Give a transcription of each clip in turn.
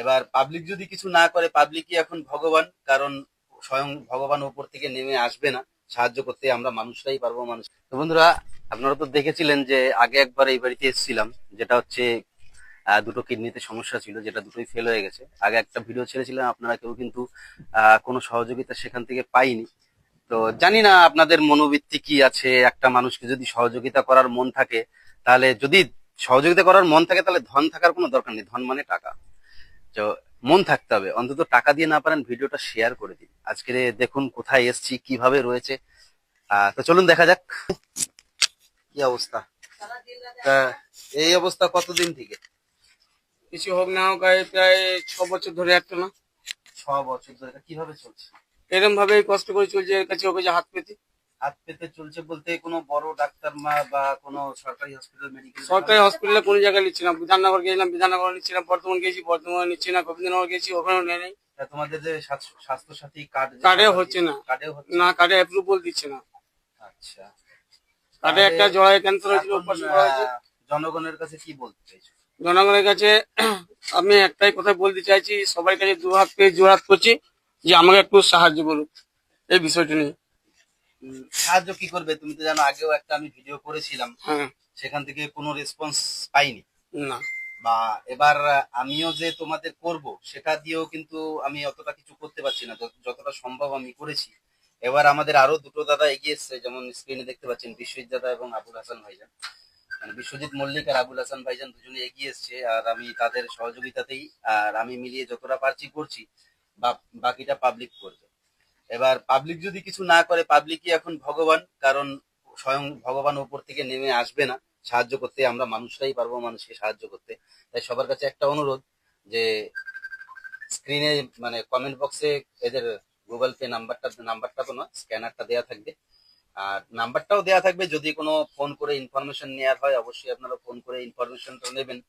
এবার পাবলিক যদি কিছু না করে, পাবলিকই এখন ভগবান, কারণ স্বয়ং ভগবান উপর থেকে নেমে আসবে না সাহায্য করতে, আমরা মানুষরাই পারবো। মানুষ তো বন্ধুরা, আপনারা তো দেখেছিলেন যে আগে একবার এই বাড়িতে এসেছিলাম, যেটা হচ্ছে দুটো কিডনিতে সমস্যা ছিল, যেটা দুটোই ফেল হয়ে গেছে। আগে একটা ভিডিও ছেড়েছিলাম, আপনারা কেউ কিন্তু কোনো সহযোগিতা সেখান থেকে পাইনি। তো জানি না আপনাদের মনোবৃত্তি কি আছে। একটা মানুষকে যদি সহযোগিতা করার মন থাকে, তাহলে যদি সহযোগিতা করার মন থাকে, তাহলে ধন থাকার কোনো দরকার নেই। ধন মানে টাকা। তো মন থাকতে হবে। অন্তত টাকা দিয়ে না পারেন ভিডিওটা শেয়ার করে দিন। আজকে দেখুন কোথায় এসছি, কিভাবে রয়েছে। তো চলুন দেখা যাক কি অবস্থা। তা এই অবস্থা কতদিন থেকে? কিছু হোক না হোক এই প্রায় 6 বছর ধরে একটা না 6 বছর ধরে। এটা কিভাবে চলছে? এরকম ভাবে কষ্ট করে চলছে। এর কাছে ওকে যে হাত পেতে হাত পেতে চলছে বলতে কোনো বড় ডাক্তার বা কোনো সরকারি হসপিটাল, মেডিকেল? সরকারি হসপিটালে কোনো জায়গায় নিচ্ছি না। বিধাননগর গেছিলাম, বিধাননগর নিচ্ছি না। বর্ধমান গেছি, বর্ধমানে নিচ্ছি না। গোবিন্দনগর গেছি, ওখানেও নেই নেই। তোমাদের যে স্বাস্থ্য সাথী কার্ড, কার্ডেও হচ্ছে না। কার্ডেও হচ্ছে না, কার্ডে অ্যাপ্রুভাল দিচ্ছে না। আচ্ছা, কার্ডে তাহলে একটা জড়ায় ক্যান্সার হয়েছিল, এখন অপারেশন করা হয়েছে। জনগণের কাছে কি বলতে চাইছো? জনগণের কাছে আমি একটাই কথা বলতে চাইছি, সবার কাছে দু হাত পেয়ে জোড়হাত করছি যে আমাকে একটু সাহায্য করুন এই বিষয়টা নিয়ে। সাহায্য কি করবে? তুমি তো জানো, আগেও একটা আমি ভিডিও করেছিলাম, হ্যাঁ। সেখান থেকে কোনো রেসপন্স পাইনি। না, বা এবার আমিও যে তোমাদের করব, সেটা দিয়েও কিন্তু আমি অতটা কিছু করতে পারছি না। যতটা সম্ভব আমি করেছি। এবার আমাদের আরো দুটো দাদা এগিয়ে এসছে, যেমন স্ক্রিনে দেখতে পাচ্ছেন, বিশ্বজিৎ দাদা এবং আবুল হাসান ভাইজান। মানে বিশ্বজিৎ মল্লিক আর আবুল হাসান ভাইজান দুজনে এগিয়ে এসছে, আর আমি তাদের সহযোগিতাতেই আর আমি মিলিয়ে যতটা পারছি করছি। বা বাকিটা পাবলিক করবে। এবার পাবলিক যদি কিছু না করে, পাবলিকই এখন ভগবান, কারণ স্বয়ং ভগবান উপর থেকে নেমে আসবে না সাহায্য করতে, আমরা মানুষরাই পারবো মানুষকে সাহায্য করতে। তাই সবার কাছে একটা অনুরোধ, যে স্ক্রিনে মানে কমেন্ট বক্সে এদের গুগল পে নাম্বারটা তো না, স্ক্যানারটা দেওয়া থাকবে। আর নাম্বারটাও দেওয়া থাকবে, যদি কোনো ফোন করে ইনফরমেশন নেওয়ার হয়, অবশ্যই আপনারা ফোন করে ইনফরমেশনটা নেবেন।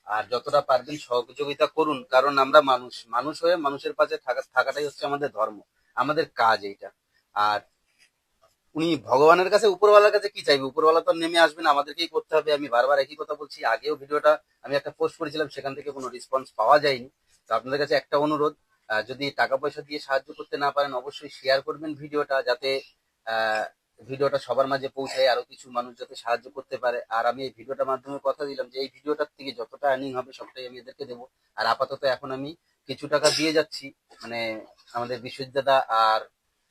আর যতটা পারবেন সহযোগিতা করুন, কারণ আমরা মানুষ, মানুষ হয়ে মানুষের পাশে থাকাটাই হচ্ছে আমাদের ধর্ম, আমাদের কাজ এইটা। আর উনি ভগবানের কাছে, উপরওয়ালার কাছে কি চাইবে? উপরওয়ালা তো নেমে আসবেন, আমাদেরকেই করতে হবে। আমি বারবার একই কথা বলছি। আগেও ভিডিওটা আমি একটা পোস্ট করেছিলাম, সেখান থেকে কোনো রেসপন্স পাওয়া যায়নি। তো আপনাদের কাছে একটা অনুরোধ, যদি টাকা পয়সা দিয়ে সাহায্য করতে না পারেন, অবশ্যই শেয়ার করবেন ভিডিওটা, যাতে আহ, ভিডিওটা সবার মাঝে পৌঁছায়, আরো কিছু মানুষ যাতে সাহায্য করতে পারে। আর আমি এই ভিডিওটার মাধ্যমে কথা দিলাম যে এই ভিডিওটার থেকে যতটা আর্নিং হবে সবটাই আমি এদেরকে দেবো। আর আপাতত এখন আমি কিছু টাকা দিয়ে যাচ্ছি, মানে আমাদের বিশ্বজিৎ দাদা আর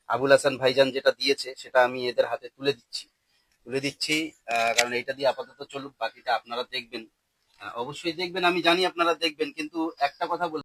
আবুল হাসান ভাইজান যেটা দিয়েছে, সেটা আমি এদের হাতে তুলে দিচ্ছি। কারণ এইটা দিয়ে আপাতত চলুক, বাকিটা আপনারা দেখবেন। অবশ্যই দেখবেন, আমি জানি আপনারা দেখবেন, কিন্তু একটা কথা বলবো,